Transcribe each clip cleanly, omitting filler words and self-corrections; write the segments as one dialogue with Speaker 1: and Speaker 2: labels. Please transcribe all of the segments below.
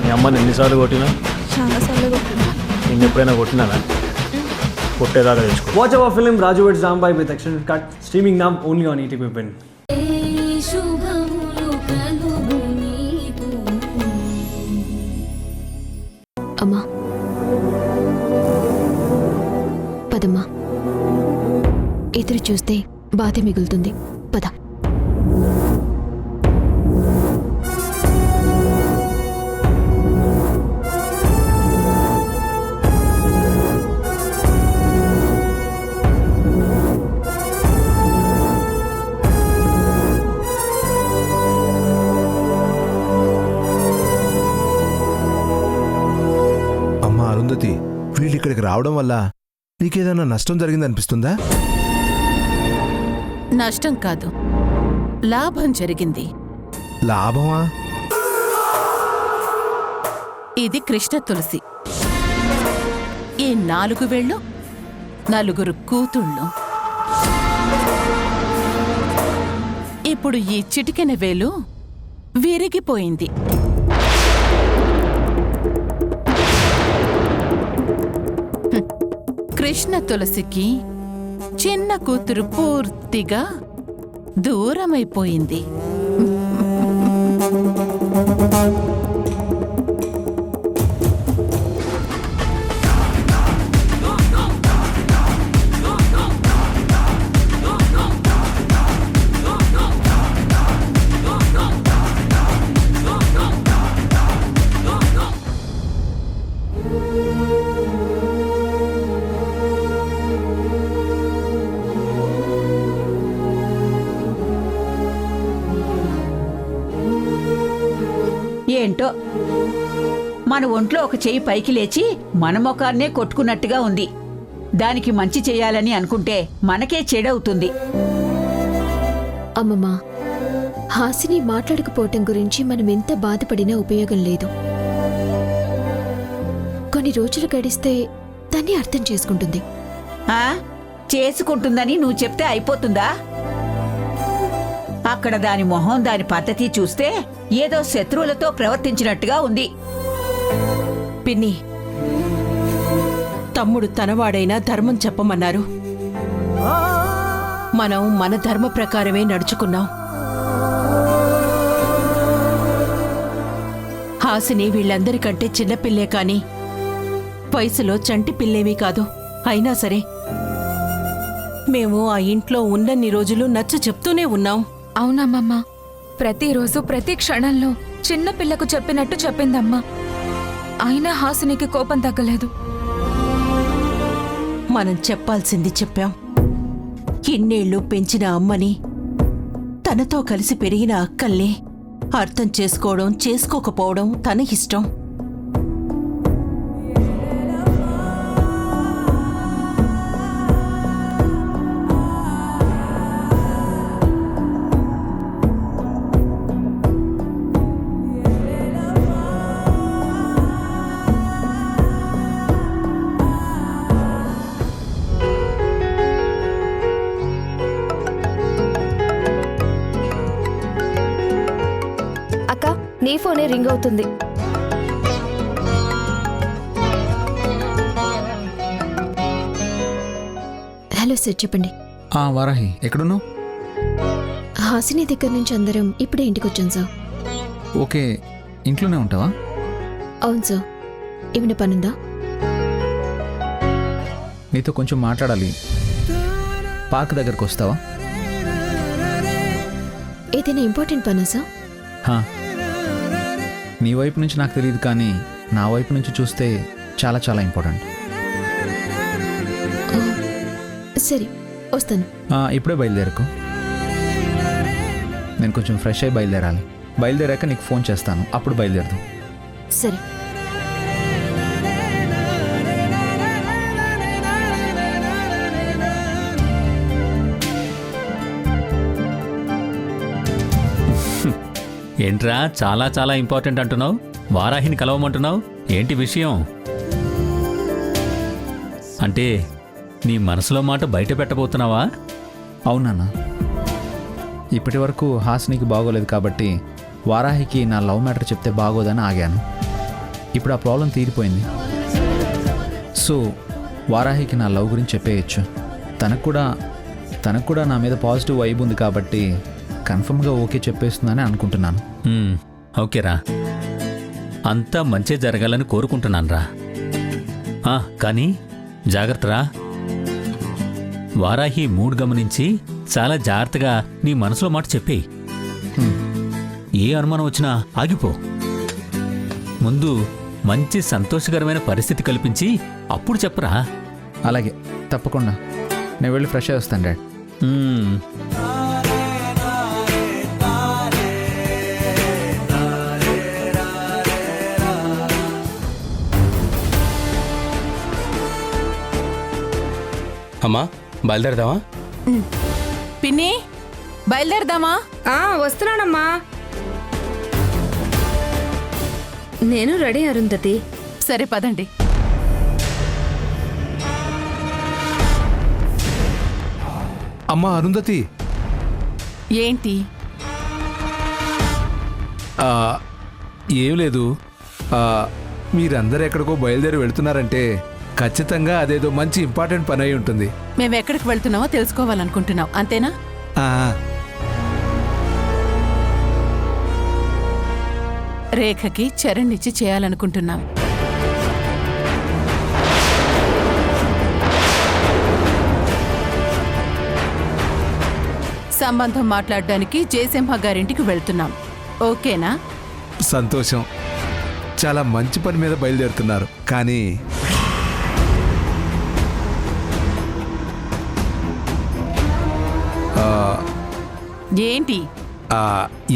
Speaker 1: మీ అమ్మని ఎన్నిసార్లు కొట్టినా?
Speaker 2: చాలాసార్లు కొట్టినా.
Speaker 1: నేను ఎప్పుడైనా కొట్టినానా? కొట్టేదాకా తెచ్చుకో.
Speaker 3: Watch our film Raju vs. Zambai with extended cut, streaming now only on ETV Win.
Speaker 2: అమ్మా పదమ్మా, ఎదురు చూస్తే బాధ మిగులుతుంది. పద.
Speaker 4: అరుంధతి, వీళ్ళు ఇక్కడికి రావడం వల్ల నీకేదైనా నష్టం జరిగిందనిపిస్తుందా?
Speaker 5: నష్టం కాదు, లాభం జరిగింది.
Speaker 4: లాభమా?
Speaker 5: ఇది కృష్ణ తులసి. ఈ 4 వేళ్ళు 4 కూతుళ్ళు. ఇప్పుడు ఈ చిటికెన వేలు విరిగిపోయింది. కృష్ణ తులసికి చిన్న కూతురు పూర్తిగా దూరమైపోయింది.
Speaker 6: ఏంటో మన ఒంట్లో ఒక చెయ్యి పైకి లేచి మన ముఖాన్నే కొట్టుకున్నట్టుగా ఉంది. దానికి మంచి చేయాలని అనుకుంటే మనకే చెడవుతుంది.
Speaker 2: అమ్మమ్మ, హాసిని మాట్లాడకపోవటం గురించి మనం ఎంత బాధపడినా ఉపయోగం లేదు. కొన్ని రోజులు గడిస్తే దాన్ని అర్థం చేసుకుంటుంది.
Speaker 6: ఆ చేసుకుంటుందని నువ్వు చెప్తే అయిపోతుందా? అక్కడ దాని మొహం, దాని పద్ధతి చూస్తే ఏదో శత్రువులతో ప్రవర్తించినట్టుగా ఉంది.
Speaker 5: పిన్ని, తమ్ముడు తనవాడైనా ధర్మం చెప్పమన్నారు. మనం మన ధర్మ ప్రకారమే నడుచుకున్నాం. హాసిని వీళ్ళందరికంటే చిన్నపిల్లే కాని వయసులో చంటి పిల్లేమీ కాదు. అయినా సరే మేము ఆ ఇంట్లో ఉన్నన్ని రోజులు నచ్చ చెప్తూనే ఉన్నాం.
Speaker 7: అవునమ్మమ్మ, ప్రతిరోజు ప్రతి క్షణంలో చిన్న పిల్లకు చెప్పినట్టు చెప్పిందమ్మా. అయినా హాసినికి కోపం తగ్గలేదు.
Speaker 5: మనం చెప్పాల్సింది చెప్పాం. ఇన్నేళ్లు పెంచిన అమ్మని, తనతో కలిసి పెరిగిన అక్కల్ని అర్థం చేసుకోవడం, చేసుకోకపోవడం తన ఇష్టం.
Speaker 2: నీ ఫోనే రింగ్ అవుతుంది. హలో సార్, చెప్పండి.
Speaker 8: వారాహి, ఎక్కడున్నావు?
Speaker 2: హాసిని దగ్గర నుంచి అందరం ఇప్పుడే ఇంటికి వచ్చాం సార్.
Speaker 8: ఓకే, ఇంట్లోనే ఉంటావా?
Speaker 2: అవును సార్. ఏమైనా పనుందా?
Speaker 8: నీతో కొంచెం మాట్లాడాలి. పార్క్ దగ్గరకు వస్తావా?
Speaker 2: ఏదైనా ఇంపార్టెంట్ పనా సార్?
Speaker 8: నీ వైపు నుంచి నాకు తెలియదు, కానీ నా వైపు నుంచి చూస్తే చాలా చాలా ఇంపార్టెంట్.
Speaker 2: సరే, వస్తాను.
Speaker 8: ఇప్పుడే బయలుదేరకు. నేను కొంచెం ఫ్రెష్ అయ్యి బయలుదేరాలి. బయలుదేరాక నీకు ఫోన్ చేస్తాను, అప్పుడు బయలుదేరదు.
Speaker 2: సరే.
Speaker 9: ఏంట్రా చాలా చాలా ఇంపార్టెంట్ అంటున్నావు? వారాహిని కలవమంటున్నావు, ఏంటి విషయం? అంటే నీ మనసులో మాట బయట పెట్టబోతున్నావా?
Speaker 8: అవునన్నా, ఇప్పటి వరకు హాసినికి బాగోలేదు కాబట్టి వారాహికి నా లవ్ మ్యాటర్ చెప్తే బాగోదని ఆగాను. ఇప్పుడు ఆ ప్రాబ్లం తీరిపోయింది. సో వారాహికి నా లవ్ గురించి చెప్పేయచ్చు. తనకు కూడా నా మీద పాజిటివ్ వైబ్ ఉంది కాబట్టి కన్ఫర్మ్గా ఓకే చెప్పేస్తుందని అనుకుంటున్నాను.
Speaker 9: ఓకేరా, అంతా మంచి జరగాలని కోరుకుంటున్నానురా. కానీ జాగ్రత్తరా. వారాహి మూడ్ గమనించి చాలా జాగ్రత్తగా నీ మనసులో మాట చెప్పేయి. ఏ అనుమానం వచ్చినా ఆగిపో. ముందు మంచి సంతోషకరమైన పరిస్థితి కల్పించి అప్పుడు చెప్పరా.
Speaker 8: అలాగే, తప్పకుండా. నేను వెళ్ళి ఫ్రెష్ అయ్యి వస్తాను డాడ్.
Speaker 10: అమ్మా బయలుదేరదామా?
Speaker 5: పిన్ని, బయలుదేరదామా?
Speaker 7: వస్తున్నానమ్మా. నేను రెడీ అరుంధతి.
Speaker 5: సరే పదండి.
Speaker 4: అమ్మా అరుంధతి,
Speaker 5: ఏంటి?
Speaker 4: ఏం లేదు. మీరందరూ ఎక్కడికో బయలుదేరి వెళ్తున్నారంటే ఖచ్చితంగా అదేదో మంచి ఇంపార్టెంట్ పని అయి ఉంటుంది.
Speaker 5: మేము ఎక్కడికి వెళ్తున్నామో తెలుసుకోవాలనుకుంటున్నాం, అంతేనా? రేఖకి చరణ్ ఇచ్చి చేయాలనుకుంటున్నాం. సంబంధం మాట్లాడడానికి జయసింహ గారింటికి వెళ్తున్నాం, ఓకేనా?
Speaker 4: సంతోషం. చాలా మంచి పని మీద బయలుదేరుతున్నారు. కానీ
Speaker 5: ఏంటి?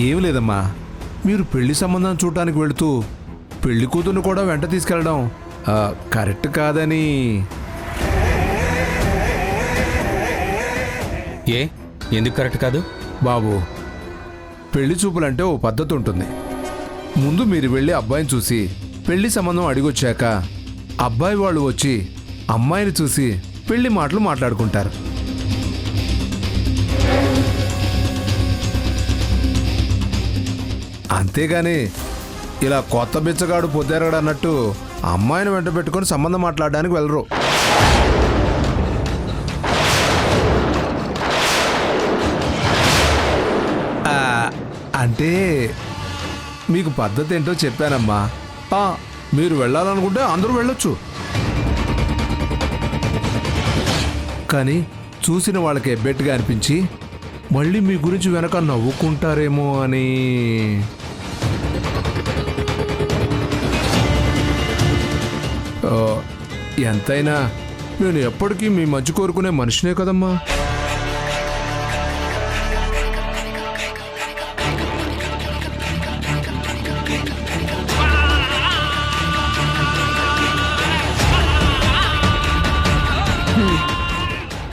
Speaker 4: ఏం లేదమ్మా, మీరు పెళ్లి సంబంధం చూడటానికి వెళుతూ పెళ్లి కూతుర్ని కూడా వెంట తీసుకెళ్ళడం కరెక్ట్ కాదని.
Speaker 10: ఎందుకు కరెక్ట్ కాదు?
Speaker 4: బాబు, పెళ్లి చూపులంటే ఓ పద్ధతి ఉంటుంది. ముందు మీరు వెళ్ళి అబ్బాయిని చూసి పెళ్లి సంబంధం అడిగొచ్చాక అబ్బాయి వాళ్ళు వచ్చి అమ్మాయిని చూసి పెళ్లి మాటలు మాట్లాడుకుంటారు. అంతేగాని ఇలా కొత్త బిచ్చగాడు పొద్దేరగాడు అన్నట్టు అమ్మాయిని వెంట పెట్టుకొని సంబంధం మాట్లాడడానికి వెళ్ళరు. అంటే మీకు పద్ధతి ఏంటో చెప్పానమ్మా. మీరు వెళ్ళాలనుకుంటే అందరూ వెళ్ళొచ్చు. కానీ చూసిన వాళ్ళకి ఎబ్బెట్టుగా అనిపించి మళ్ళీ మీ గురించి వెనక నవ్వుకుంటారేమో అని. ఎంతైనా నేను ఎప్పటికీ మీ మంచి కోరుకునే మనిషినే కదమ్మా.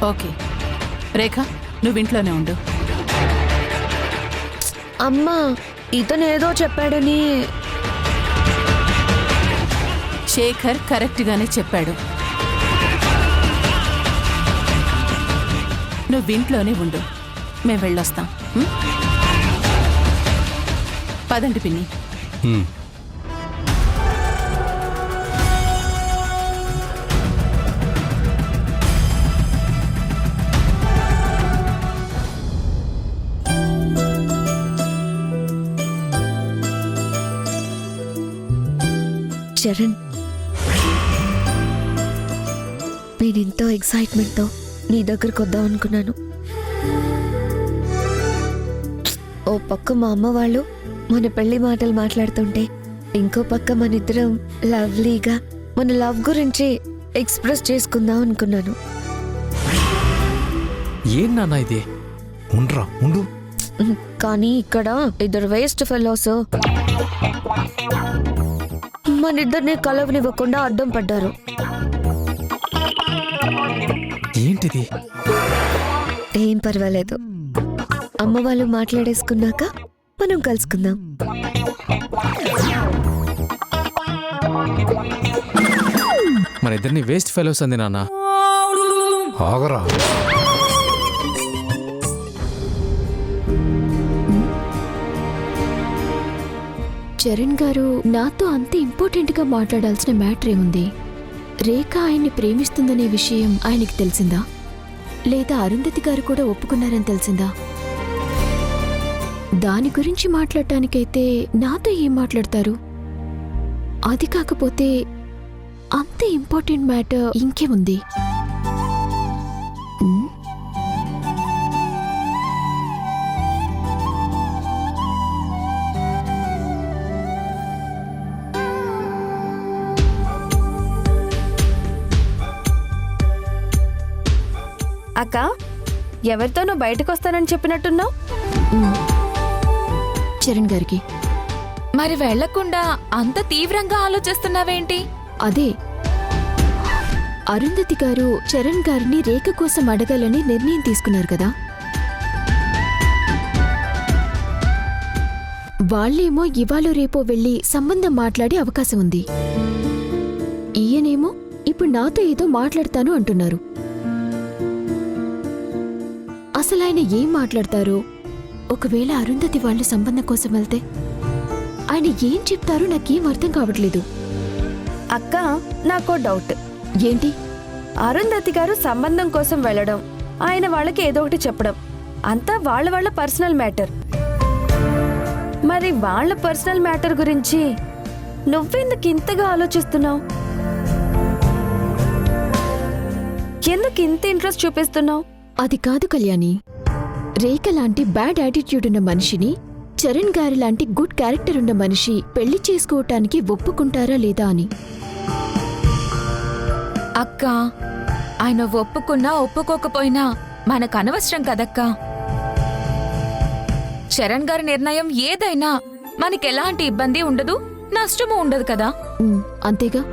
Speaker 5: ఓకే రేఖ, నువ్వు ఇంట్లోనే ఉండు.
Speaker 2: అమ్మా, ఇతను ఏదో చెప్పాడని.
Speaker 5: శేఖర్ కరెక్ట్గానే చెప్పాడు. నువ్వు ఇంట్లోనే ఉండు, మేము వెళ్ళొస్తాం. పదండి పిన్ని.
Speaker 2: చరణ్, నేనెంతో ఎక్సైట్మెంట్తో నీ దగ్గరకు వద్దాం అనుకున్నాను. ఓ పక్క మా అమ్మ వాళ్ళు మన పెళ్లి మాటలు మాట్లాడుతుంటే, ఇంకో పక్క మన ఇద్దరం లవ్లీగా మన లవ్ గురించి ఎక్స్ప్రెస్ చేసుకుందాం అనుకున్నాను.
Speaker 10: ఏం నాన్న ఇది?
Speaker 4: ఉండ్రా ఉండు.
Speaker 2: కానీ ఇక్కడ ఇద్దరు వేస్ట్ ఫెలోస్ మన ఇద్దరిని కలవనివ్వకుండా అడ్డం పడ్డారు.
Speaker 10: ఏంటిది?
Speaker 2: ఏం పర్వాలేదు, అమ్మ వాళ్ళు మాట్లాడేసుకున్నాక మనం కలుసుకుందాం.
Speaker 10: మన ఇద్దరిని వేస్ట్ ఫెలోస్ అంది నాన్న.
Speaker 4: ఆగరా.
Speaker 11: చరణ్ గారు నాతో అంత ఇంపార్టెంట్గా మాట్లాడాల్సిన మ్యాటర్ ఏముంది? రేఖ ఆయన్ని ప్రేమిస్తుందనే విషయం ఆయనకి తెలిసిందా, లేదా అరుంధతి గారు కూడా ఒప్పుకున్నారని తెలిసిందా? దాని గురించి మాట్లాడటానికైతే నాతో ఏం మాట్లాడతారు? అది కాకపోతే అంత ఇంపార్టెంట్ మ్యాటర్ ఇంకేముంది?
Speaker 2: అక్క, ఎవరితోనో బయటకు వస్తానని చెప్పినట్టున్నావు?
Speaker 11: చరణ్ గారికి.
Speaker 7: మరి వెళ్లకుండా అంత తీవ్రంగా ఆలోచిస్తున్నావేంటి?
Speaker 11: అదే, అరుంధతి గారు చరణ్ గారిని రేఖ కోసం అడగాలని నిర్ణయం తీసుకున్నారు కదా. వాళ్ళేమో ఇవాళ రేపో వెళ్ళి సంబంధం మాట్లాడే అవకాశం ఉంది. ఈయనేమో ఇప్పుడు నాతో ఏదో మాట్లాడతాను అంటున్నారు. అసలు ఆయన ఏం మాట్లాడతారో? ఒకవేళ అరుంధతి వాళ్ళు సంబంధం కోసం వెళ్తే ఆయన ఏం చెప్తారో నాకేం అర్థం కావట్లేదు.
Speaker 2: అక్క, నాకో డౌట్.
Speaker 11: ఏంటి?
Speaker 2: అరుంధతి గారు సంబంధం కోసం వెళ్ళడం, ఆయన వాళ్ళకి ఏదో ఒకటి చెప్పడం అంతా వాళ్ళ పర్సనల్ మ్యాటర్. మరి వాళ్ళ పర్సనల్ మ్యాటర్ గురించి నువ్వెందుకు ఇంతగా ఆలోచిస్తున్నావు? ఎందుకు ఇంత ఇంట్రెస్ట్ చూపిస్తున్నావు?
Speaker 11: అది కాదు కళ్యాణి, రేఖ లాంటి బ్యాడ్ యాటిట్యూడ్ ఉన్న మనిషిని చరణ్ గారి లాంటి గుడ్ క్యారెక్టర్ ఉన్న మనిషి పెళ్లి చేసుకోవటానికి ఒప్పుకుంటారా లేదా అని.
Speaker 7: అక్క, ఆయన ఒప్పుకున్నా ఒప్పుకోకపోయినా మనకు అనవసరం కదక్కా. చరణ్ గారి నిర్ణయం ఏదైనా మనకెలాంటి ఇబ్బంది ఉండదు, నష్టము ఉండదు కదా.
Speaker 11: అంతేగా,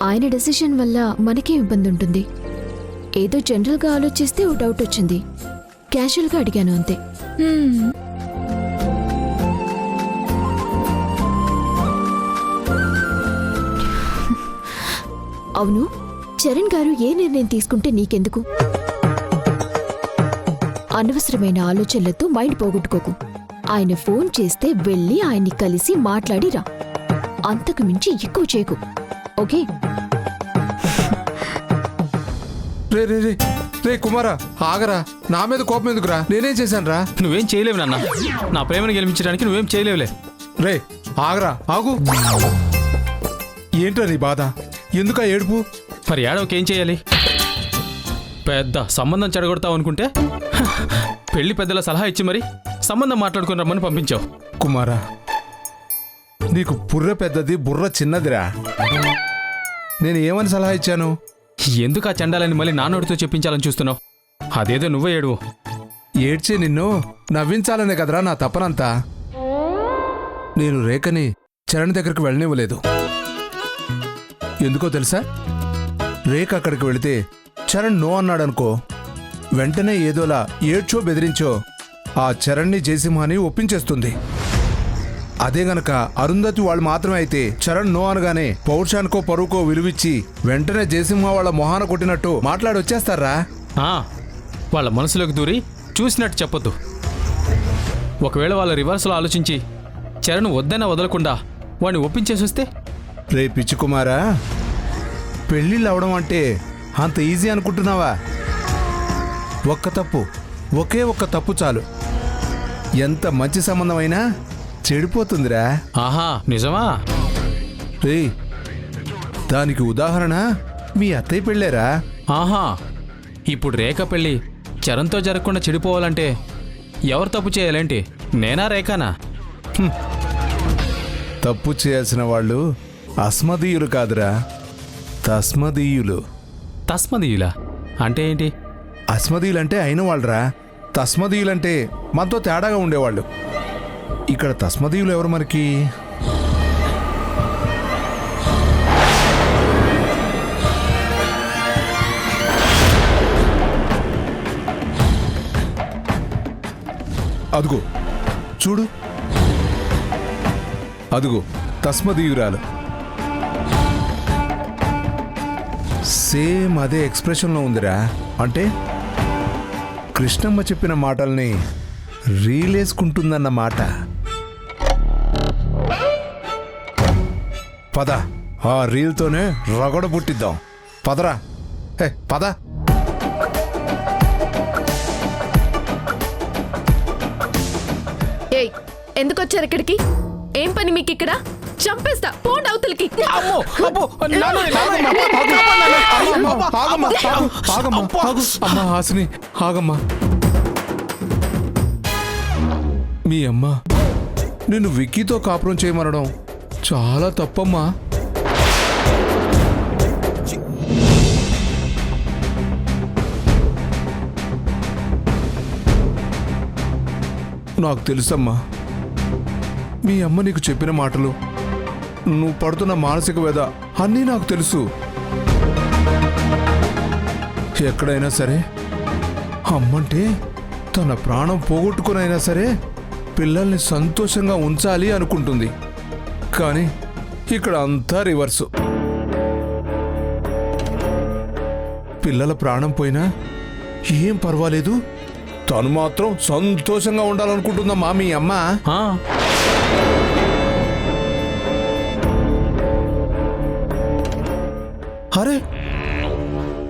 Speaker 11: ఆయన డెసిషన్ వల్ల మనకేం ఇబ్బంది ఉంటుంది? ఏదో జనరల్గా ఆలోచిస్తే ఓ డౌట్ వచ్చింది, క్యాజువల్గా అడిగాను అంతే. అవును, చరణ్ గారు ఏ నిర్ణయం తీసుకుంటే నీకెందుకు? అనవసరమైన ఆలోచనలతో మైండ్ పోగొట్టుకోకు. ఆయన ఫోన్ చేస్తే వెళ్ళి ఆయన్ని కలిసి మాట్లాడిరా. అంతకు మించి ఎక్కువ చేయకు, ఓకే?
Speaker 4: రే రే రే రే కుమారా, ఆగరా. నా మీద కోపం ఎందుకురా? నేనేం చేశాను రా?
Speaker 10: నువ్వేం చేయలేవు నాన్న. నా ప్రేమను గెలిపించడానికి నువ్వేం చేయలేవులే.
Speaker 4: రే ఆగరా, ఆగు. ఏంట్రా నీ బాధ? ఎందుకా ఏడుపు?
Speaker 10: మరి ఏడవకేం చేయాలి? పెద్ద సంబంధం చెడగొడతావు అనుకుంటే పెళ్లి పెద్దల సలహా ఇచ్చి మరి సంబంధం మాట్లాడుకుని రమ్మని పంపించావు.
Speaker 4: కుమారా, నీకు బుర్ర పెద్దది, బుర్ర చిన్నదిరా. నేను ఏమని సలహా ఇచ్చాను?
Speaker 10: ఎందుకు ఆ చండాలని మళ్ళీ నాన్నోడితో చెప్పించాలని చూస్తున్నావు? అదేదో నువ్వే ఏడువు.
Speaker 4: ఏడ్చే నిన్ను నవ్వించాలనే కదరా నా తపనంతా. నేను రేఖని చరణ్ దగ్గరికి వెళ్ళనివ్వలేదు. ఎందుకో తెలుసా? రేఖ అక్కడికి వెళితే చరణ్ నో అన్నాడనుకో, వెంటనే ఏదోలా ఏడ్చో బెదిరించో ఆ చరణ్ని జయసింహాని ఒప్పించేస్తుంది. అదే గనక అరుంధతి వాళ్ళు మాత్రమే అయితే చరణ్ నో అనగానే పౌరుషానికో పరువుకో విలువిచ్చి వెంటనే జయసింహ వాళ్ళ మొహాన కొట్టినట్టు మాట్లాడి వచ్చేస్తారా?
Speaker 10: వాళ్ళ మనసులోకి దూరి చూసినట్టు చెప్పొద్దు. ఒకవేళ వాళ్ళ రివర్స్లో ఆలోచించి చరణ్ వద్దన వదలకుండా వాడిని ఒప్పించేసి వస్తే?
Speaker 4: రే పిచ్చి కుమారా, పెళ్ళిళ్ళు అవడం అంటే అంత ఈజీ అనుకుంటున్నావా? ఒకే ఒక్క తప్పు చాలు, ఎంత మంచి సంబంధం అయినా చెడిపోతుందిరా.
Speaker 10: ఆహా, నిజమా?
Speaker 4: రే, దానికి ఉదాహరణ మీ అత్తయ్య పెళ్ళేరా.
Speaker 10: ఆహా, ఇప్పుడు రేఖ పెళ్ళి చరణ్తో జరగకుండా చెడిపోవాలంటే ఎవరు తప్పు చేయాలేంటి? నేనా రేఖనా?
Speaker 4: తప్పు చేయాల్సిన వాళ్ళు అస్మదీయులు కాదురా, తస్మదీయులు.
Speaker 10: తస్మదీయులా అంటే ఏంటి?
Speaker 4: అస్మదీయులంటే అయిన వాళ్ళరా, తస్మదీయులంటే మనతో తేడాగా ఉండేవాళ్ళు. ఇక్కడ తస్మదీయులు ఎవరు మనకి? అదుగో చూడు, అదుగో తస్మదీయురాలు. సేమ్ అదే ఎక్స్ప్రెషన్లో ఉందిరా. అంటే కృష్ణమ్మ చెప్పిన మాటల్ని రీలేసుకుంటుందన్న మాట. పద ఆ రీల్తోనే రగడ పుట్టిద్దాం. పదరా, హే పద.
Speaker 11: ఏయ్, ఎందుకు వచ్చారు ఇక్కడికి? ఏం పని మీకు ఇక్కడ? చంపేస్తా, పోండి అవతలికి.
Speaker 4: అమ్మా హాసిని, ఆగమ్మా. మీ అమ్మ నిన్ను విక్కీతో కాపురం చేయమనడం చాలా తప్పమ్మా. నాకు తెలుసమ్మా, మీ అమ్మ నీకు చెప్పిన మాటలు, నువ్వు పడుతున్న మానసిక వ్యధ అన్నీ నాకు తెలుసు. ఎక్కడైనా సరే అమ్మంటే తన ప్రాణం పోగొట్టుకునైనా సరే పిల్లల్ని సంతోషంగా ఉంచాలి అనుకుంటుంది. కానీ ఇక్కడ అంతా రివర్సు. పిల్లల ప్రాణం పోయినా ఏం పర్వాలేదు, తను మాత్రం సంతోషంగా ఉండాలనుకుంటుందమ్మా మీ అమ్మ. అరే,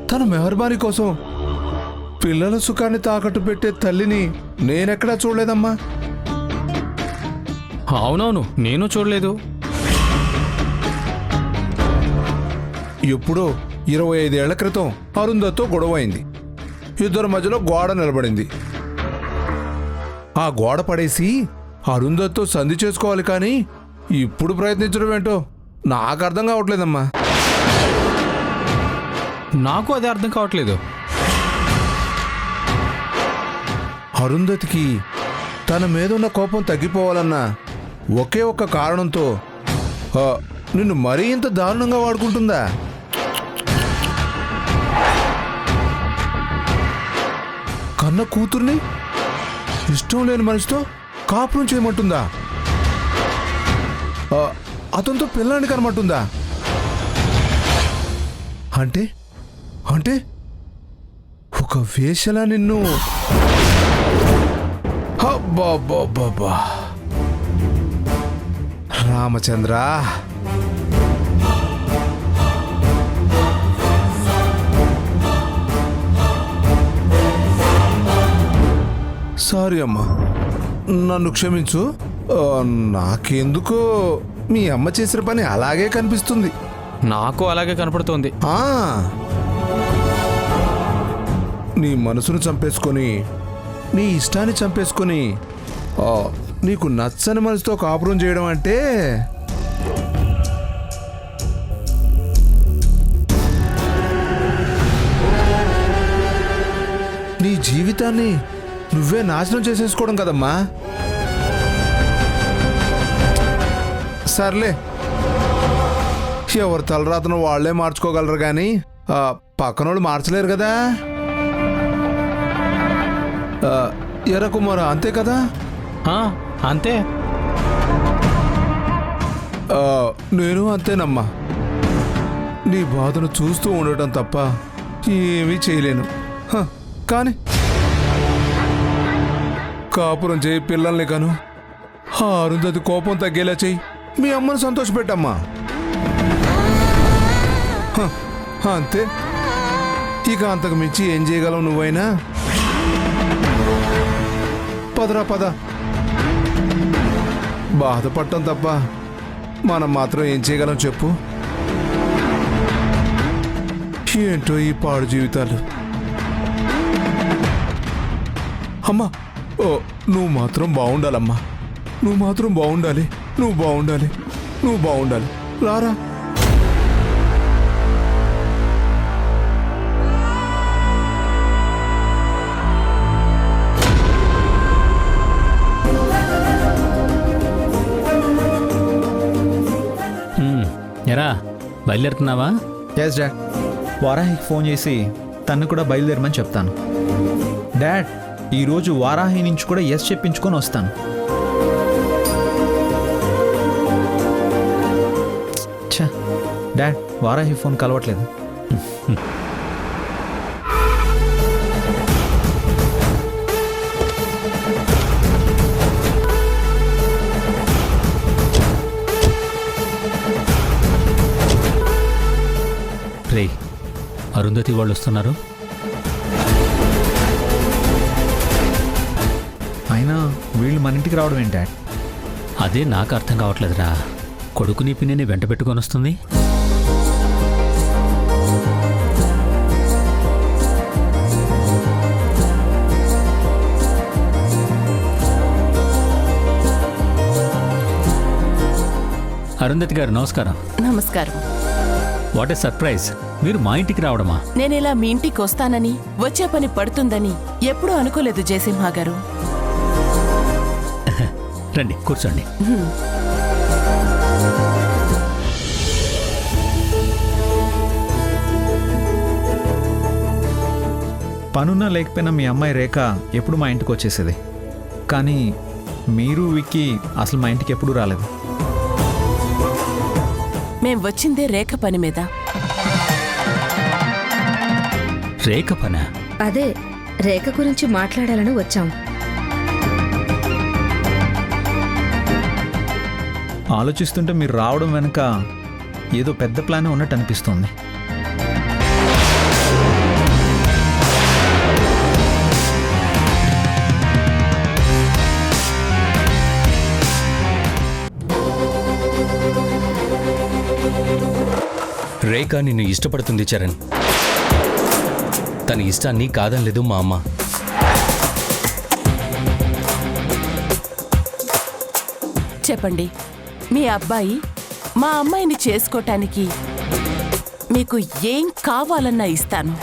Speaker 4: తన మెహర్బానీ కోసం పిల్లల సుఖాన్ని తాకట్టు పెట్టే తల్లిని నేనెక్కడా చూడలేదమ్మా.
Speaker 10: అవునవును, నేను చూడలేదు.
Speaker 4: ఎప్పుడో 25 ఏళ్ల క్రితం అరుంధతో గొడవైంది. ఇద్దరి మధ్యలో గోడ నిలబడింది. ఆ గోడ పడేసి అరుంధతో సంధి చేసుకోవాలి, కానీ ఇప్పుడు ప్రయత్నించడం ఏంటో నాకు అర్థం కావట్లేదమ్మా.
Speaker 10: నాకు అదే అర్థం కావట్లేదు.
Speaker 4: అరుంధతికి తన మీదున్న కోపం తగ్గిపోవాలన్న ఒకే ఒక్క కారణంతో నిన్ను మరీ ఇంత దారుణంగా వాడుకుంటుందా? కన్న కూతుర్ని ఇష్టం లేని మనిషితో కాపురం చేయమంటుందా? అతనితో పిల్లాన్ని కనమంటుందా? అంటే అంటే ఒక వేషలా నిన్ను... అబ్బా, రామచంద్ర, సారీ అమ్మా, నన్ను క్షమించు. నాకెందుకో మీ అమ్మ చేసిన పని అలాగే కనిపిస్తుంది.
Speaker 10: నాకు అలాగే కనపడుతోంది.
Speaker 4: నీ మనసును చంపేసుకొని, నీ ఇష్టాన్ని చంపేసుకొని నీకు నచ్చని మనసుతో కాపురం చేయడం అంటే నీ జీవితాన్ని నువ్వే నాశనం చేసేసుకోవడం కదమ్మా. సర్లే, ఎవరి తలరాతను వాళ్లే మార్చుకోగలరు, కానీ పక్కనోళ్ళు మార్చలేరు కదా. ఎర్ర కుమార, అంతే కదా?
Speaker 10: అంతే.
Speaker 4: నేను అంతేనమ్మా. నీ బాధను చూస్తూ ఉండటం తప్ప ఏమీ చేయలేను. కానీ కాపురం చేయి, పిల్లల్ని కను, అరుంధతి కోపం తగ్గేలా చెయ్యి, మీ అమ్మను సంతోషపెట్టమ్మా. అంతే, ఇక అంతకు మించి ఏం చేయగలవు నువ్వైనా? పదరా పద. బాధపడటం తప్ప మనం మాత్రం ఏం చేయగలం చెప్పు? ఏంటో ఈ పాడు జీవితాలు. అమ్మా, నువ్వు మాత్రం బాగుండాలమ్మా, నువ్వు మాత్రం బాగుండాలి, నువ్వు బాగుండాలి, నువ్వు బాగుండాలి. రారా.
Speaker 9: ఎరా, బయలుదేరుతున్నావా?
Speaker 8: Yes dad. వారాహికి ఫోన్ చేసి తను కూడా బయలుదేరమని చెప్తాను. డాడ్, ఈరోజు వారాహి నుంచి కూడా ఎస్ చెప్పించుకొని వస్తాను. డాడ్, వారాహి ఫోన్ కలవట్లేదు.
Speaker 9: రేయ్, అరుంధతి వాళ్ళు వస్తున్నారు.
Speaker 8: అయినా వీళ్ళు మన ఇంటికి రావడం ఏంటి డాడ్?
Speaker 9: అదే నాకు అర్థం కావట్లేదురా. కొడుకుని పిన్నిని వెంట పెట్టుకొని వస్తుంది. అరుంధతి గారు నమస్కారం.
Speaker 12: నమస్కారం.
Speaker 9: వాట్ ఏ సర్ప్రైజ్, మీరు మా ఇంటికి రావడమా?
Speaker 12: నేనిలా మీ ఇంటికి వస్తానని, వచ్చే పని పడుతుందని ఎప్పుడూ అనుకోలేదు జయసింహ గారు.
Speaker 9: రండి కూర్చోండి.
Speaker 8: పనున్నా లేకపోయినా మీ అమ్మాయి రేఖ ఎప్పుడు మా ఇంటికి వచ్చేసేది. కానీ మీరు విక్కీ అసలు మా ఇంటికి ఎప్పుడూ రాలేదు.
Speaker 12: మేం వచ్చిందే రేఖ పని మీద.
Speaker 9: రేఖ పనా?
Speaker 2: అదే రేఖ గురించి మాట్లాడాలని వచ్చాం.
Speaker 8: ఆలోచిస్తుంటే మీరు రావడం వెనుక ఏదో పెద్ద ప్లాన్ ఉన్నట్టు అనిపిస్తుంది.
Speaker 13: రేఖ నిన్ను ఇష్టపడుతుంది చరణ్. తన ఇష్టాన్ని కాదనలేదు మా అమ్మ.
Speaker 12: చెప్పండి, మీ అబ్బాయి మా అమ్మాయిని చేసుకోటానికి మీకు ఏం కావాలన్నా ఇస్తాను.